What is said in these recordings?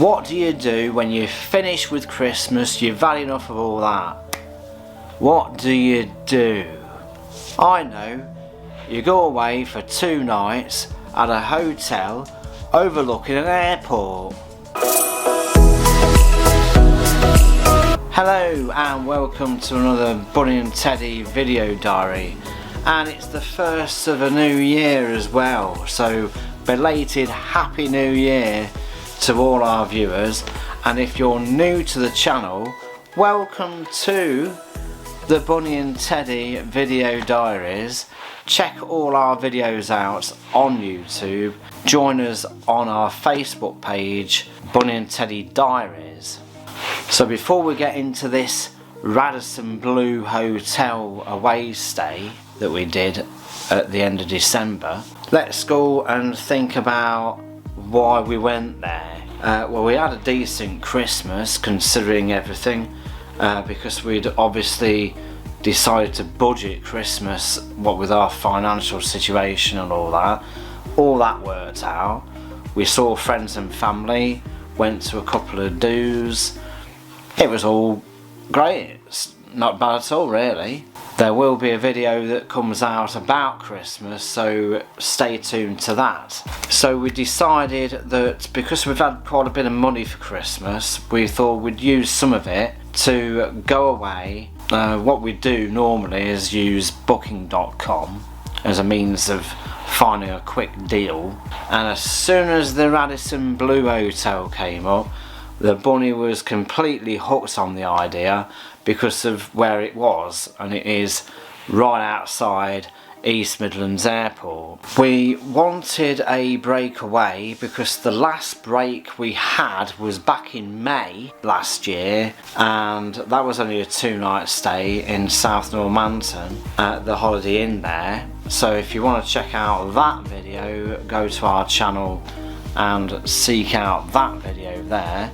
What do you do when you finish with Christmas? You've had enough of all that. What do you do? I know. You go away for 2 nights at a hotel overlooking an airport. Hello and welcome to another Bunny and Teddy video diary, and it's the first of a new year as well, so belated Happy New Year to all our viewers. And if you're new to the channel, welcome to the Bunny and Teddy video diaries. Check all our videos out on YouTube. Join us on our Facebook page, Bunny and Teddy Diaries. So before we get into this Radisson Blu Hotel away stay that we did at the end of December, let's go and think about why we went there. Well, we had a decent Christmas considering everything, because we'd obviously decided to budget Christmas, what with our financial situation and all that worked out. We saw friends and family, went to a couple of do's. It was all great. It's not bad at all, really. There will be a video that comes out about Christmas, so stay tuned to that. So we decided that because we've had quite a bit of money for Christmas, we thought we'd use some of it to go away. What we do normally is use booking.com as a means of finding a quick deal, and as soon as the Radisson Blu Hotel came up, the bunny was completely hooked on the idea because of where it was, and it is right outside East Midlands Airport. We wanted a break away because the last break we had was back in May last year, and that was only a 2-night stay in South Normanton at the Holiday Inn there. So if you want to check out that video, go to our channel and seek out that video there,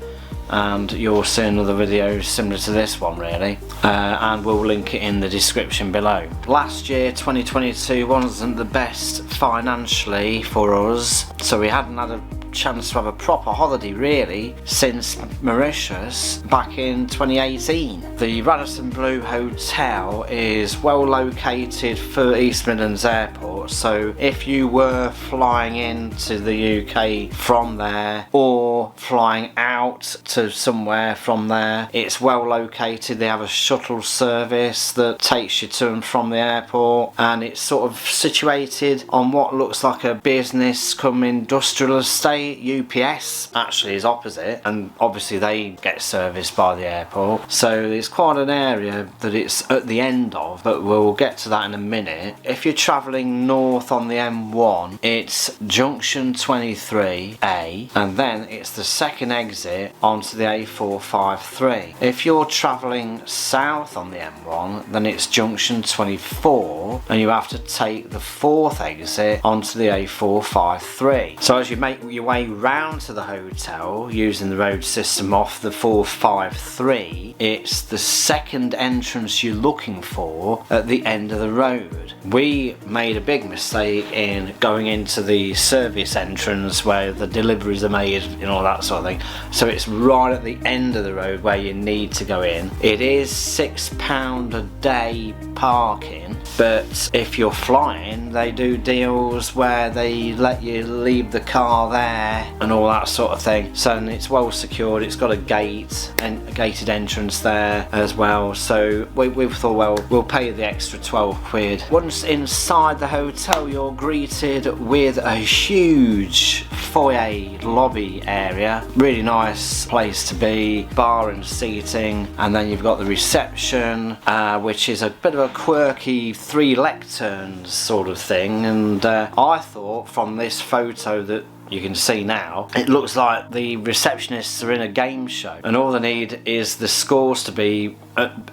and you'll see another video similar to this one, really, and we'll link it in the description below. Last year, 2022, wasn't the best financially for us, so we hadn't had a chance to have a proper holiday really since Mauritius back in 2018. The Radisson Blu Hotel is well located for East Midlands Airport, so if you were flying into the UK from there or flying out to somewhere from there, it's well located. They have a shuttle service that takes you to and from the airport, and it's sort of situated on what looks like a business come industrial estate. UPS actually is opposite, and obviously they get serviced by the airport, so it's quite an area that it's at the end of, but we'll get to that in a minute. If you're travelling north on the M1, it's junction 23A, and then it's the second exit onto the A453. If you're travelling south on the M1, then it's junction 24, and you have to take the 4th exit onto the A453. So as you make your way round to the hotel using the road system off the 453, it's the second entrance you're looking for at the end of the road. We made a big mistake in going into the service entrance where the deliveries are made and all that sort of thing, so it's right at the end of the road where you need to go in. It is £6 a day parking, but if you're flying, they do deals where they let you leave the car there and all that sort of thing, so it's well secured. It's got a gate and a gated entrance there as well, so we thought, well, we'll pay the extra 12 quid. Once inside the hotel, you're greeted with a huge foyer lobby area, really nice place to be, bar and seating, and then you've got the reception, which is a bit of a quirky 3 lecterns sort of thing, and I thought from this photo that you can see now, it looks like the receptionists are in a game show, and all they need is the scores to be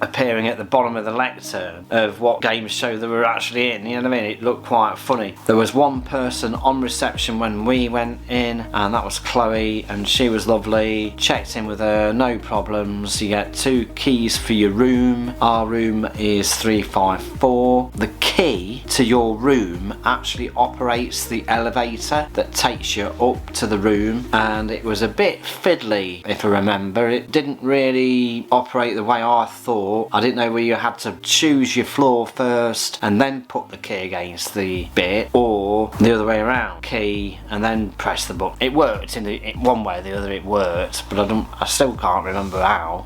appearing at the bottom of the lectern of what game show they were actually in, you know what I mean? It looked quite funny. There was one person on reception when we went in, and that was Chloe, and she was lovely. Checked in with her, no problems. You get 2 keys for your room. Our room is 354. The key to your room actually operates the elevator that takes you you up to the room, and it was a bit fiddly if I remember. It didn't really operate the way I thought. I didn't know whether you had to choose your floor first and then put the key against the bit, or the other way around, key and then press the button. It worked in one way or the other, it worked, but I still can't remember how.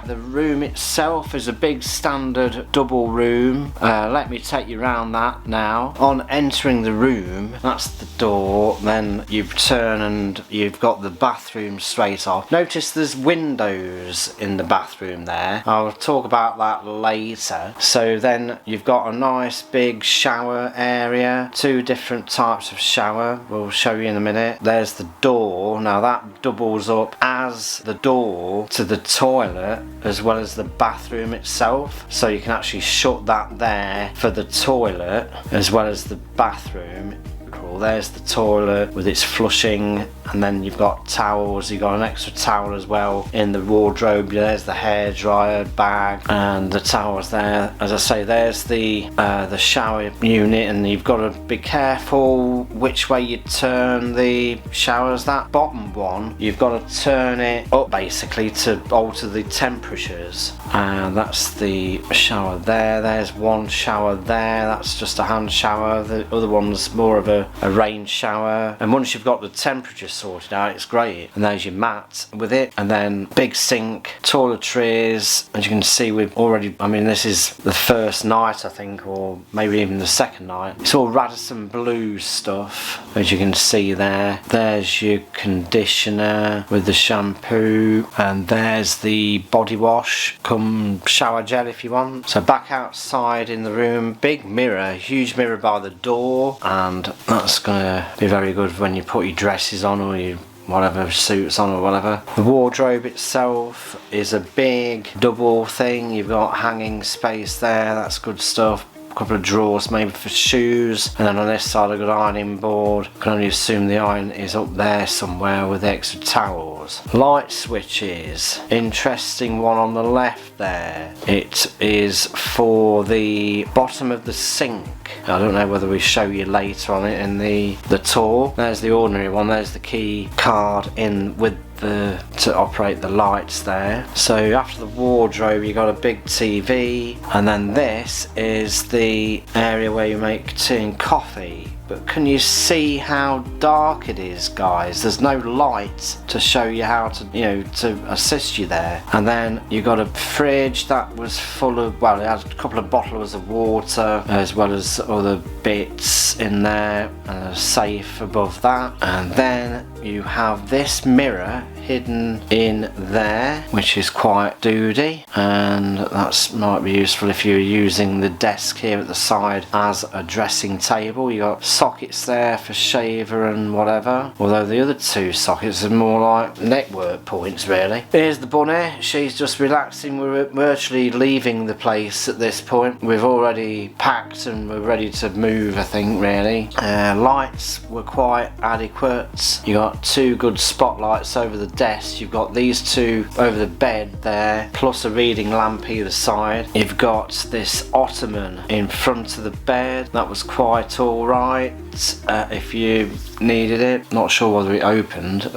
The room itself is a big standard double room. Let me take you around that now. On entering the room, that's the door, then you turn and you've got the bathroom straight off. Notice there's windows in the bathroom there. I'll talk about that later. So then you've got a nice big shower area, two different types of shower, we'll show you in a minute. There's the door. Now that doubles up as the door to the toilet as well as the bathroom itself, so you can actually shut that there for the toilet as well as the bathroom. There's the toilet with its flushing, and then you've got towels. You've got an extra towel as well in the wardrobe. There's the hairdryer bag and the towels there. As I say, there's the shower unit, and you've got to be careful which way you turn the showers. That bottom one, you've got to turn it up basically to alter the temperatures. And that's the shower there. There's one shower there. That's just a hand shower. The other one's more of a rain shower, and once you've got the temperature sorted out, it's great. And there's your mat with it, and then big sink, toiletries. As you can see, we've already, I mean, this is the first night I think, or maybe even the second night. It's all Radisson Blu stuff, as you can see there. There's your conditioner with the shampoo, and there's the body wash come shower gel if you want. So back outside in the room, big mirror, huge mirror by the door, and that's gonna be very good when you put your dresses on or your whatever, suits on or whatever. The wardrobe itself is a big double thing. You've got hanging space there, that's good stuff. A couple of drawers maybe for shoes, and then on this side I've got an ironing board. I can only assume the iron is up there somewhere with extra towels. Light switches, interesting one on the left there. It is for the bottom of the sink. I don't know whether we show you later on it in the tour. There's the ordinary one, there's the key card in with to operate the lights there. So after the wardrobe you got a big TV, and then this is the area where you make tea and coffee. But can you see how dark it is, guys? There's no light to show you how to, you know, to assist you there. And then you got a fridge that was full of, well, it had a couple of bottles of water as well as other bits in there, and a safe above that. And then you have this mirror hidden in there, which is quite doody, and that might be useful if you're using the desk here at the side as a dressing table. You got sockets there for shaver and whatever, although the other two sockets are more like network points really. Here's the bunny, she's just relaxing. We're virtually leaving the place at this point. We've already packed and we're ready to move, I think, really. Lights were quite adequate. You got two good spotlights over the desk. You've got these two over the bed there, plus a reading lamp either side. You've got this ottoman in front of the bed. That was quite alright if you needed it. Not sure whether it opened.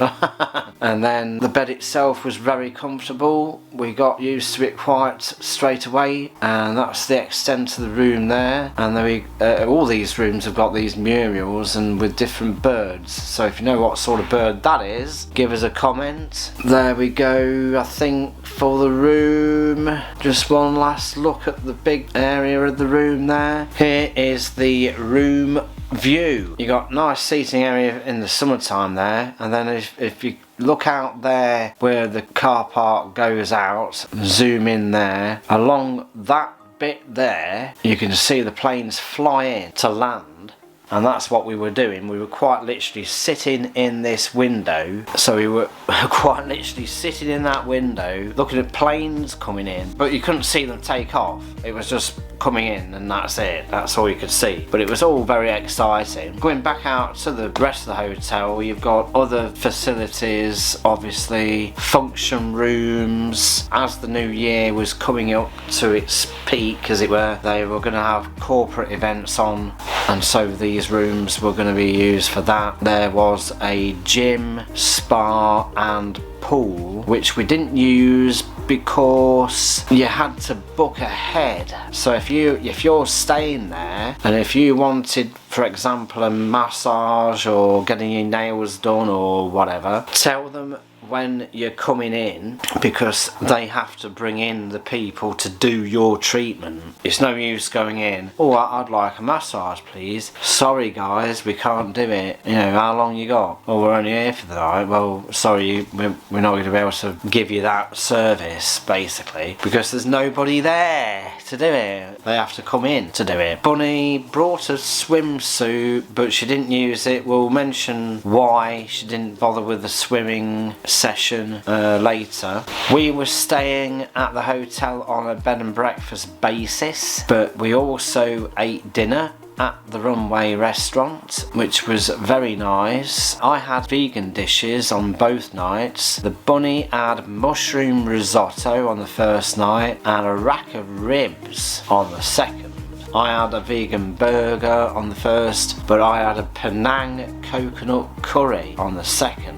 And then the bed itself was very comfortable. We got used to it quite straight away, and that's the extent of the room there. And then all these rooms have got these murals and with different birds, so if you know what sort of bird that is, give us a comment. There we go, I think, for the room. Just one last look at the big area of the room there. Here is the room view. You got nice seating area in the summertime there, and then if you look out there where the car park goes out, zoom in there, along that bit there you can see the planes fly in to land. And that's what we were doing. We were quite literally sitting in this window. So we were quite literally sitting in that window looking at planes coming in, but you couldn't see them take off. It was just coming in and that's it. That's all you could see. But it was all very exciting. Going back out to the rest of the hotel, you've got other facilities, obviously, function rooms. As the new year was coming up to its peak, as it were, they were going to have corporate events on, and so these rooms were going to be used for that. There was a gym, spa and pool, which we didn't use because you had to book ahead. So if you're staying there and if you wanted, for example, a massage or getting your nails done or whatever, tell them when you're coming in, because they have to bring in the people to do your treatment. It's no use going in, oh, I'd like a massage please. Sorry guys, we can't do it. You know, how long you got? Oh, we're only here for the night. Well, sorry, we're not going to be able to give you that service, basically, because there's nobody there to do it. They have to come in to do it. Bunny brought a swimsuit, but she didn't use it. We'll mention why she didn't bother with the swimming session later. We were staying at the hotel on a bed and breakfast basis, but we also ate dinner at the Runway restaurant, which was very nice. I had vegan dishes on both nights. The bunny had mushroom risotto on the first night and a rack of ribs on the second. I had a vegan burger on the first, but I had a Penang coconut curry on the second.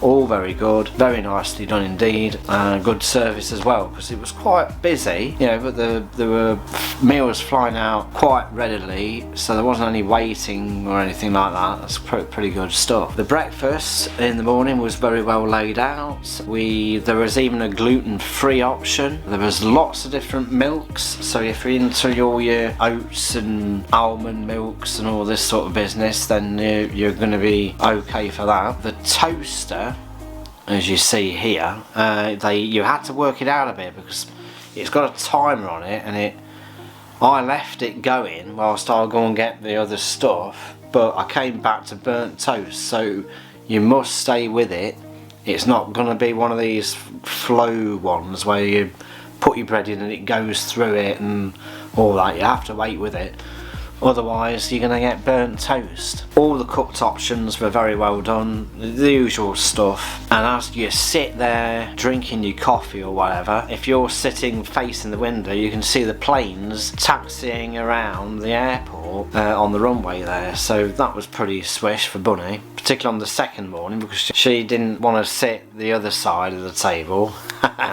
All very good, very nicely done indeed, and good service as well, because it was quite busy, you know, but there were meals flying out quite readily, so there wasn't any waiting or anything like that. That's pretty good stuff. The breakfast in the morning was very well laid out. There was even a gluten-free option. There was lots of different milks, so if you're into all your oats and almond milks and all this sort of business, then you're going to be okay for that. The toaster, as you see here, you had to work it out a bit because it's got a timer on it, and I left it going whilst I'll go and get the other stuff, but I came back to burnt toast, so you must stay with it. It's not going to be one of these flow ones where you put your bread in and it goes through it and all that. You have to wait with it, otherwise you're going to get burnt toast. All the cooked options were very well done, the usual stuff, and as you sit there drinking your coffee or whatever, if you're sitting facing the window, you can see the planes taxiing around the airport on the runway there, so that was pretty swish for Bunny, particularly on the second morning, because she didn't want to sit the other side of the table.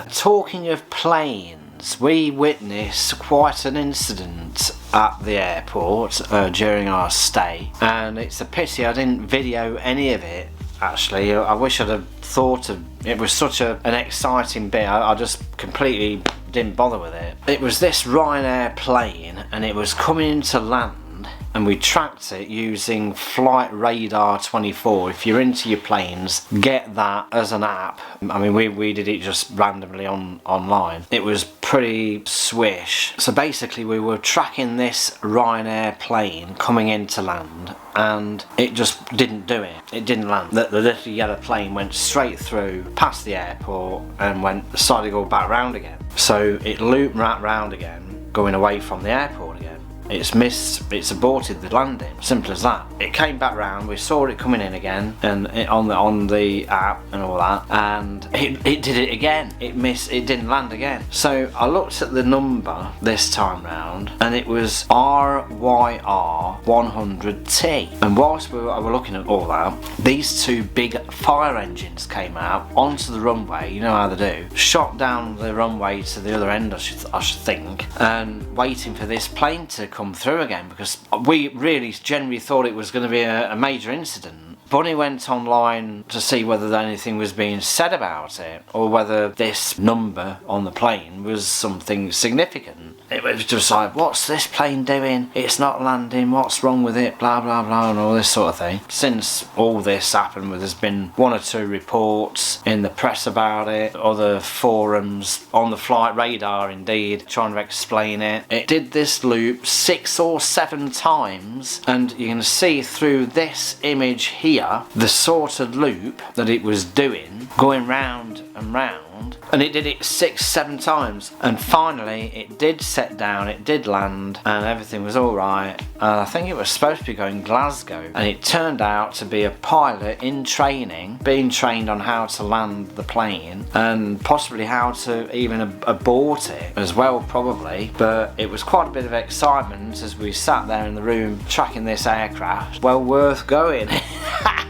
Talking of planes, we witnessed quite an incident at the airport during our stay, and it's a pity I didn't video any of it. Actually, I wish I'd have thought of it. It was such an exciting bit. I just completely didn't bother with it. It was this Ryanair plane, and it was coming into land, and we tracked it using Flight Radar 24. If you're into your planes, get that as an app. I mean, we did it just randomly online. It was pretty swish. So basically we were tracking this Ryanair plane coming into land, and it just didn't do it. It didn't land. The little yellow plane went straight through past the airport and started to go back round again. So it looped right round again, going away from the airport again. It's aborted the landing, simple as that. It came back round, we saw it coming in again, and on the app and all that, and it did it again. It didn't land again. So I looked at the number this time round, and it was RYR100T. And whilst we were looking at all that, these two big fire engines came out onto the runway, you know how they do, shot down the runway to the other end, I should think, and waiting for this plane to come through again, because we really genuinely thought it was going to be a major incident. Bunny went online to see whether anything was being said about it, or whether this number on the plane was something significant. It was just like, what's this plane doing? It's not landing, what's wrong with it? Blah blah blah, and all this sort of thing. Since all this happened, there's been one or two reports in the press about it, other forums, on the Flight Radar indeed, trying to explain it. It did this loop 6 or 7 times, and you can see through this image here the sort of loop that it was doing, going round and round, ground, and it did it 6-7 times, and finally it did set down, it did land, and everything was alright. And I think it was supposed to be going Glasgow, and it turned out to be a pilot in training, being trained on how to land the plane and possibly how to even abort it as well, probably. But it was quite a bit of excitement as we sat there in the room tracking this aircraft. Well worth going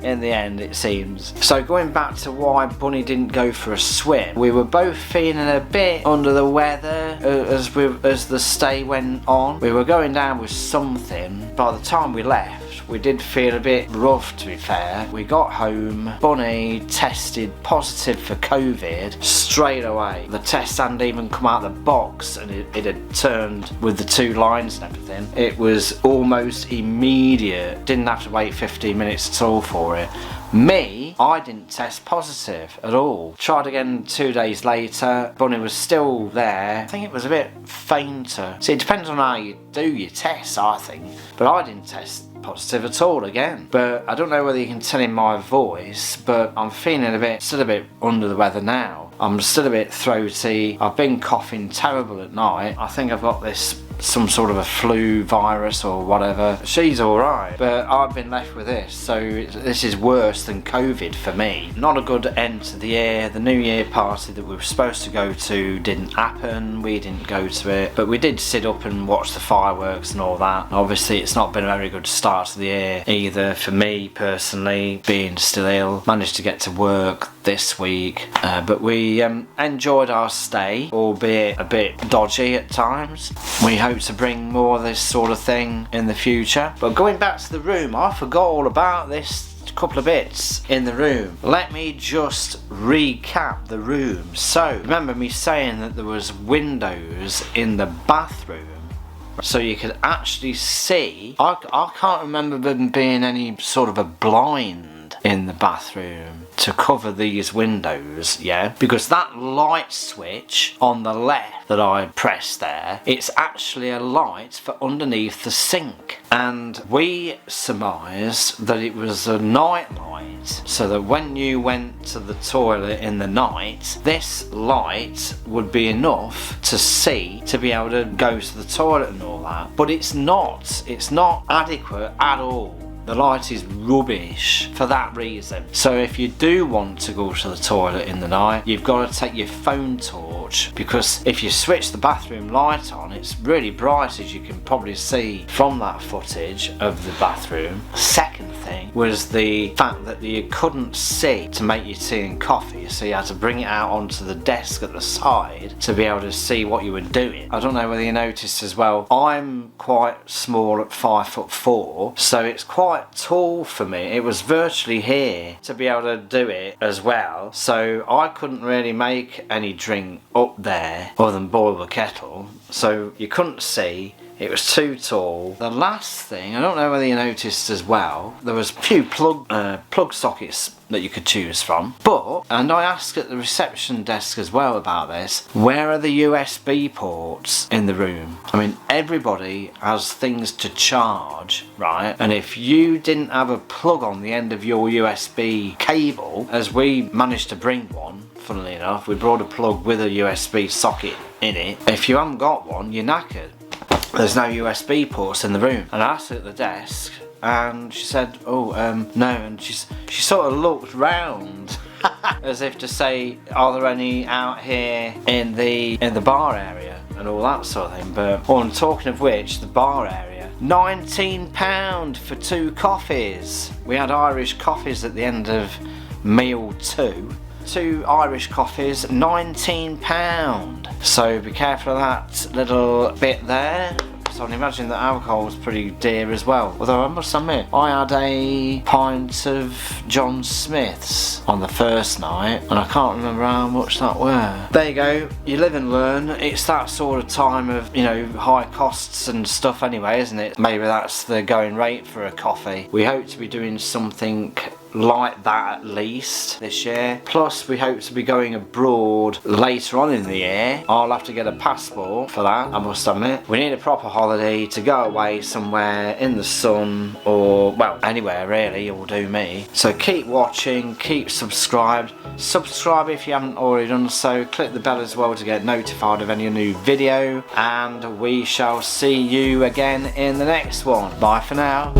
in the end, it seems. So going back to why Bunny didn't go for a swim, we were both feeling a bit under the weather as the stay went on. We were going down with something. By the time we left, we did feel a bit rough, to be fair. We got home, Bunny tested positive for COVID straight away. The test hadn't even come out of the box, and it had turned with the 2 lines and everything. It was almost immediate, didn't have to wait 15 minutes at all for it. Me, I didn't test positive at all. Tried again 2 days later, Bunny was still there. I think it was a bit fainter. See, it depends on how you do your tests, I think. But I didn't test positive at all again. But I don't know whether you can tell in my voice, but I'm feeling still a bit under the weather now. I'm still a bit throaty. I've been coughing terrible at night. I think I've got some sort of a flu virus or whatever. She's alright, but I've been left with this, so this is worse than COVID for me. Not a good end to the year. The New Year party that we were supposed to go to didn't happen. We didn't go to it, but we did sit up and watch the fireworks and all that. Obviously it's not been a very good start to the year either for me personally, being still ill. Managed to get to work this week, but we enjoyed our stay, albeit a bit dodgy at times. We hope to bring more of this sort of thing in the future. But going back to the room, I forgot all about this couple of bits in the room. Let me just recap the room. So remember me saying that there was windows in the bathroom, so you could actually see. I can't remember there being any sort of a blind in the bathroom to cover these windows, yeah, because that light switch on the left that I pressed there, it's actually a light for underneath the sink, and we surmised that it was a night light, so that when you went to the toilet in the night, this light would be enough to see, to be able to go to the toilet and all that. But it's not adequate at all. The light is rubbish for that reason. So if you do want to go to the toilet in the night, you've got to take your phone torch, because if you switch the bathroom light on, it's really bright, as you can probably see from that footage of the bathroom. Second thing was the fact that you couldn't see to make your tea and coffee, so you had to bring it out onto the desk at the side to be able to see what you were doing. I don't know whether you noticed as well, I'm quite small at 5'4", so it's quite tall for me. It was virtually here to be able to do it as well, so I couldn't really make any drink up there other than boil the kettle, so you couldn't see. It was too tall. The last thing, I don't know whether you noticed as well, there was a few plug sockets that you could choose from. And I asked at the reception desk as well about this, where are the USB ports in the room? I mean, everybody has things to charge, right? And if you didn't have a plug on the end of your USB cable, as we managed to bring one, funnily enough, we brought a plug with a USB socket in it. If you haven't got one, you're knackered. There's no USB ports in the room. And I asked her at the desk, and she said, no, and she sort of looked round as if to say, are there any out here in the bar area and all that sort of thing. But on talking of which, the bar area, £19 for 2 coffees. We had Irish coffees at the end of meal 2. 2 Irish coffees, £19. So be careful of that little bit there. So I can imagine that alcohol was pretty dear as well. Although I must admit, I had a pint of John Smith's on the first night, and I can't remember how much that were. There you go, you live and learn. It's that sort of time of, you know, high costs and stuff anyway, isn't it? Maybe that's the going rate for a coffee. We hope to be doing something like that at least this year. Plus we hope to be going abroad later on in the year. I'll have to get a passport for that, I must admit. We need a proper holiday to go away somewhere in the sun, or well, anywhere really will do me. So keep watching, keep subscribed. Subscribe if you haven't already done so. Click the bell as well to get notified of any new video, and we shall see you again in the next one. Bye for now.